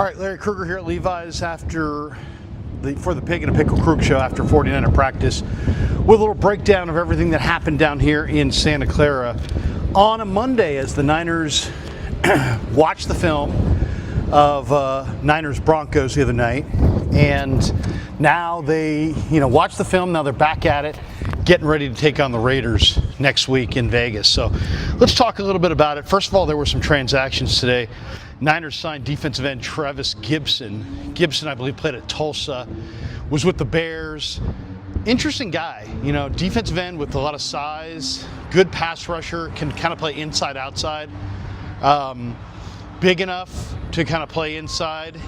All right, Larry Krueger here at Levi's for the Pig and a Pickle Krug show after 49er practice with a little breakdown of everything that happened down here in Santa Clara on a Monday as the Niners watched the film of Niners Broncos the other night, and now they watch the film. Now they're back at it, getting ready to take on the Raiders next week in Vegas. So let's talk a little bit about it. First of all, there were some transactions today. Niners signed defensive end Trevis Gipson. Gipson, I believe, played at Tulsa, was with the Bears. Interesting guy, defensive end with a lot of size, good pass rusher, can kind of play inside, outside, big enough to kind of play inside, in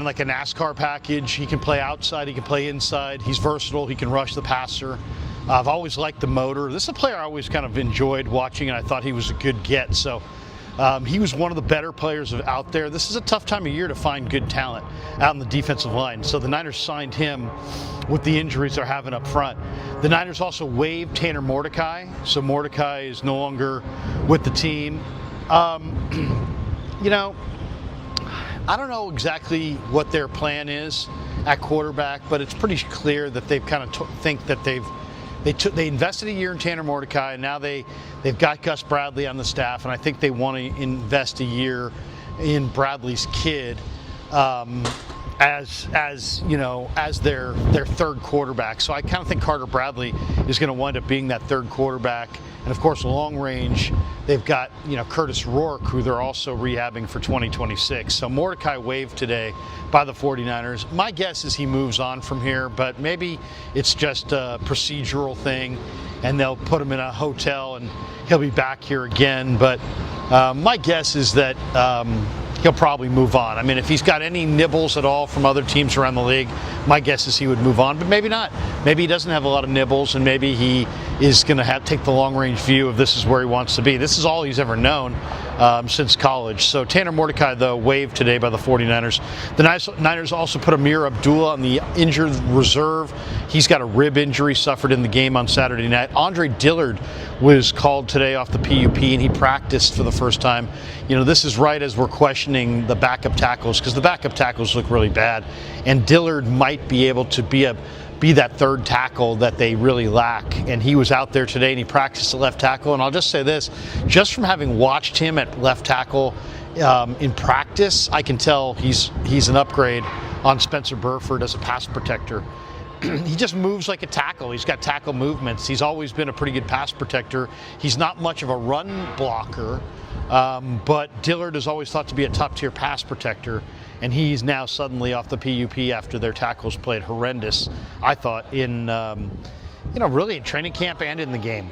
like a NASCAR package. He can play outside, he can play inside, he's versatile, he can rush the passer. I've always liked the motor. This is a player I always kind of enjoyed watching, and I thought he was a good get. So he was one of the better players out there. This is a tough time of year to find good talent out in the defensive line. So the Niners signed him with the injuries they're having up front. The Niners also waived Tanner Mordecai. So Mordecai is no longer with the team. I don't know exactly what their plan is at quarterback, but it's pretty clear that they've kind of think that they invested a year in Tanner Mordecai, and now they've got Gus Bradley on the staff, and I think they want to invest a year in Bradley's kid as their third quarterback. So I kind of think Carter Bradley is going to wind up being that third quarterback. And of course, long range, they've got Curtis Rourke, who they're also rehabbing for 2026. So Mordecai waived today by the 49ers. My guess is he moves on from here, but maybe it's just a procedural thing, and they'll put him in a hotel and he'll be back here again. But my guess is that he'll probably move on. I mean, if he's got any nibbles at all from other teams around the league, my guess is he would move on, but maybe not. Maybe he doesn't have a lot of nibbles, and maybe he is going to take the long-range view of this is where he wants to be. This is all he's ever known since college. So Tanner Mordecai, though, waived today by the 49ers. The Niners also put Amir Abdullah on the injured reserve. He's got a rib injury suffered in the game on Saturday night. Andre Dillard was called today off the PUP, and he practiced for the first time. This is right as we're questioning the backup tackles, because the backup tackles look really bad, and Dillard might be able to be that third tackle that they really lack. And he was out there today, and he practiced at left tackle. And I'll just say this, just from having watched him at left tackle in practice, I can tell he's an upgrade on Spencer Burford as a pass protector. He just moves like a tackle. He's got tackle movements. He's always been a pretty good pass protector. He's not much of a run blocker, but Dillard is always thought to be a top-tier pass protector, and he's now suddenly off the PUP after their tackles played horrendous, I thought, in really in training camp and in the game.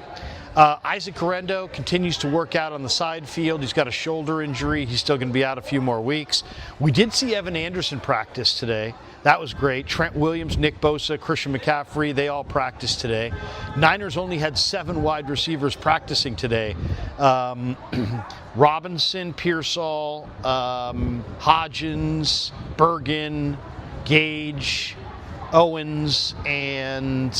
Isaac Correndo continues to work out on the side field. He's got a shoulder injury. He's still going to be out a few more weeks. We did see Evan Anderson practice today. That was great. Trent Williams, Nick Bosa, Christian McCaffrey, they all practiced today. Niners only had 7 wide receivers practicing today. Robinson, Pearsall, Hodgins, Bergen, Gage, Owens, and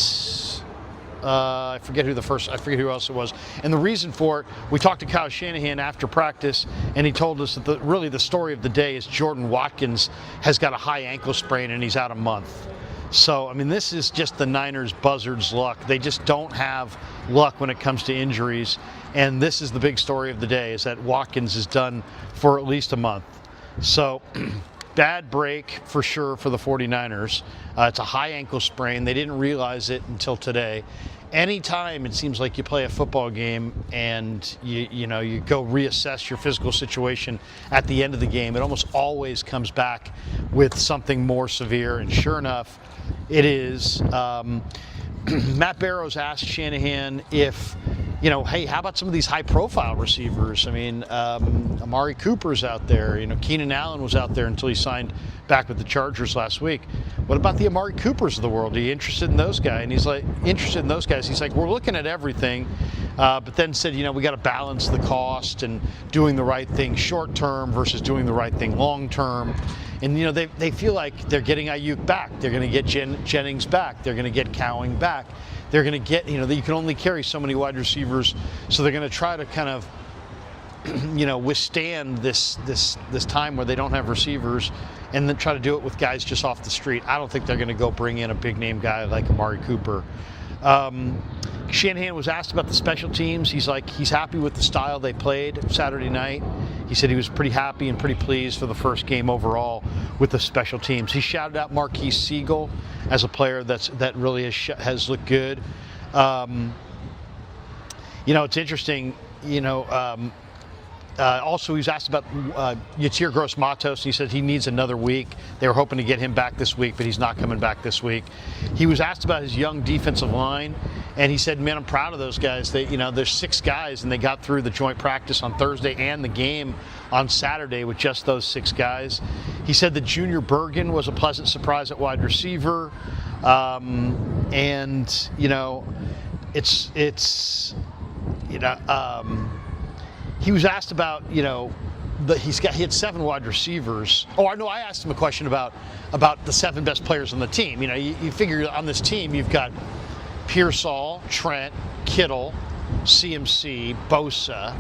I forget who else it was. And the reason for it, we talked to Kyle Shanahan after practice, and he told us that really the story of the day is Jordan Watkins has got a high ankle sprain and he's out a month. So, I mean, this is just the Niners buzzards' luck. They just don't have luck when it comes to injuries. And this is the big story of the day, is that Watkins is done for at least a month. So bad break for sure for the 49ers. It's a high ankle sprain. They didn't realize it until today. Anytime it seems like you play a football game and you go reassess your physical situation at the end of the game, it almost always comes back with something more severe. And sure enough, it is. Matt Barrows asked Shanahan if, hey, how about some of these high-profile receivers? I mean, Amari Cooper's out there. Keenan Allen was out there until he signed back with the Chargers last week. What about the Amari Coopers of the world? Are you interested in those guys? And he's like, interested in those guys. He's like, we're looking at everything, but then said, we got to balance the cost and doing the right thing short-term versus doing the right thing long-term. And, they feel like they're getting Ayuk back. They're going to get Jennings back. They're going to get Cowing back. They're going to get, you can only carry so many wide receivers, so they're going to try to kind of withstand this time where they don't have receivers, and then try to do it with guys just off the street. I don't think they're going to go bring in a big name guy like Amari Cooper. Shanahan was asked about the special teams. He's happy with the style they played Saturday night. He said he was pretty happy and pretty pleased for the first game overall with the special teams. He shouted out Marquise Siegel as a player that really has looked good. It's interesting. Also, he was asked about Yatir Gross-Matos. He said he needs another week. They were hoping to get him back this week, but he's not coming back this week. He was asked about his young defensive line, and he said, man, I'm proud of those guys. There's 6 guys, and they got through the joint practice on Thursday and the game on Saturday with just those 6 guys. He said that Junior Bergen was a pleasant surprise at wide receiver. He was asked about, he had 7 wide receivers. I asked him a question about the 7 best players on the team. You figure on this team you've got Pearsall, Trent, Kittle, CMC, Bosa,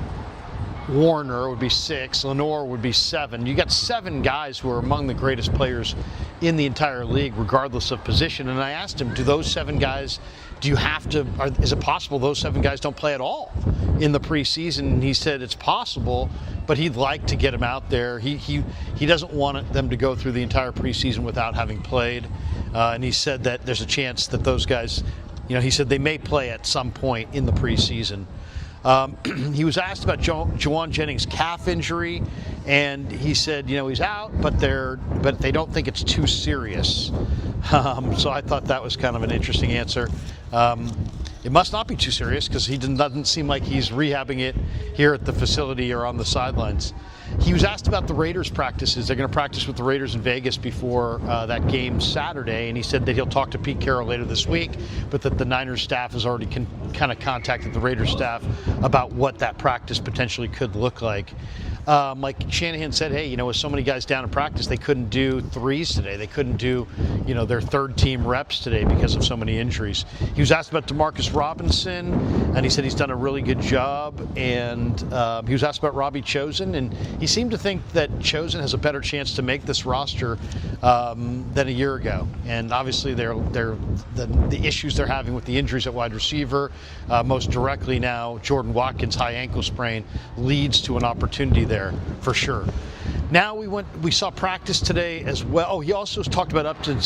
Warner would be 6, Lenore would be 7. You got 7 guys who are among the greatest players in the entire league, regardless of position. And I asked him, do those 7 guys, is it possible those 7 guys don't play at all in the preseason? And he said it's possible, but he'd like to get them out there. He doesn't want them to go through the entire preseason without having played. And he said that there's a chance that those guys, he said they may play at some point in the preseason. He was asked about Juwan Jennings' calf injury, and he said, he's out, but they don't think it's too serious. So I thought that was kind of an interesting answer. It must not be too serious because he doesn't seem like he's rehabbing it here at the facility or on the sidelines. He was asked about the Raiders practices. They're going to practice with the Raiders in Vegas before that game Saturday, and he said that he'll talk to Pete Carroll later this week, but that the Niners staff has already kind of contacted the Raiders staff about what that practice potentially could look like. Like Shanahan said, hey, with so many guys down in practice, they couldn't do 3s today. They couldn't do, their 3rd team reps today because of so many injuries. He was asked about Demarcus Robinson, and he said he's done a really good job. And he was asked about Robbie Chosen, and he seemed to think that Chosen has a better chance to make this roster than a year ago. And obviously, the issues they're having with the injuries at wide receiver, most directly now, Jordan Watkins' high ankle sprain leads to an opportunity there for sure. Now we saw practice today as well. Oh, he also talked about Upton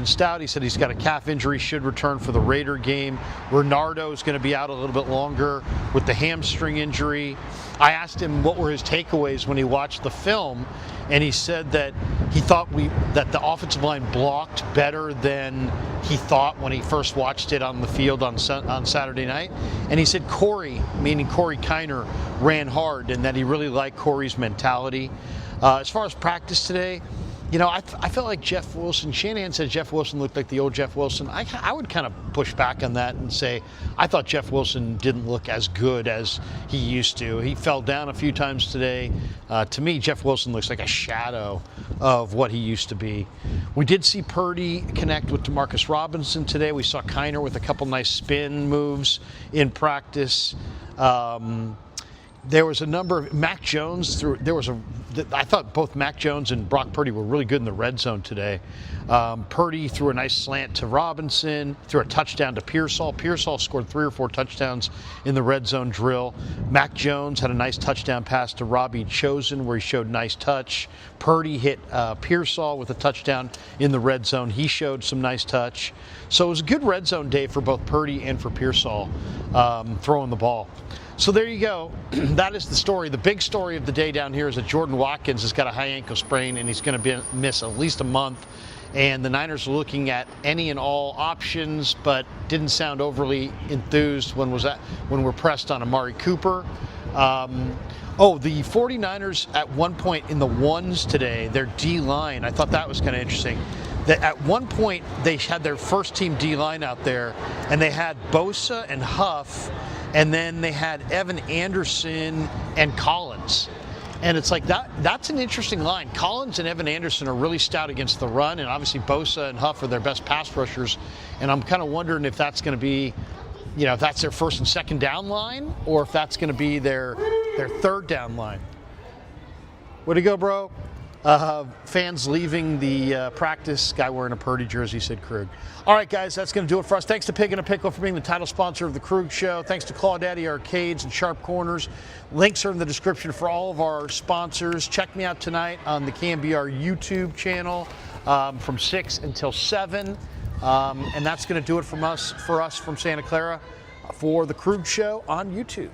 Stout. He said he's got a calf injury, should return for the Raider game. Renardo is going to be out a little bit longer with the hamstring injury. I asked him what were his takeaways when he watched the film, and he said that he thought that the offensive line blocked better than he thought when he first watched it on the field on Saturday night. And he said Corey, meaning Corey Kiner, ran hard, and that he really liked Corey's mentality. As far as practice today, I felt like Jeff Wilson. Shanahan said Jeff Wilson looked like the old Jeff Wilson. I would kind of push back on that and say I thought Jeff Wilson didn't look as good as he used to. He fell down a few times today. To me, Jeff Wilson looks like a shadow of what he used to be. We did see Purdy connect with Demarcus Robinson today. We saw Kiner with a couple nice spin moves in practice. There was a number of Mac Jones I thought both Mac Jones and Brock Purdy were really good in the red zone today. Purdy threw a nice slant to Robinson, threw a touchdown to Pearsall. Pearsall scored 3 or 4 touchdowns in the red zone drill. Mac Jones had a nice touchdown pass to Robbie Chosen where he showed nice touch. Purdy hit Pearsall with a touchdown in the red zone. He showed some nice touch. So it was a good red zone day for both Purdy and for Pearsall throwing the ball. So there you go. That is the story. The big story of the day down here is that Jordan Watkins has got a high ankle sprain and he's going to miss at least a month. And the Niners are looking at any and all options, but didn't sound overly enthused when we're pressed on Amari Cooper. The 49ers at one point in the ones today, their D-line, I thought that was kind of interesting. That at one point they had their first team D-line out there and they had Bosa and Huff, and then they had Evan Anderson and Collins. And it's like that's an interesting line. Collins and Evan Anderson are really stout against the run, and obviously Bosa and Huff are their best pass rushers. And I'm kind of wondering if that's going to be, if that's their first and second down line, or if that's going to be their their third down line. Way to go, bro. Fans leaving the practice, guy wearing a Purdy jersey said Krug. All right, guys, that's going to do it for us. Thanks to Pig and a Pickle for being the title sponsor of the Krug Show. Thanks to Clawdaddy Arcades and Sharp Corners. Links are in the description for all of our sponsors. Check me out tonight on the KMBR YouTube channel from 6 until 7. And that's going to do it for us from Santa Clara for the Krug Show on YouTube.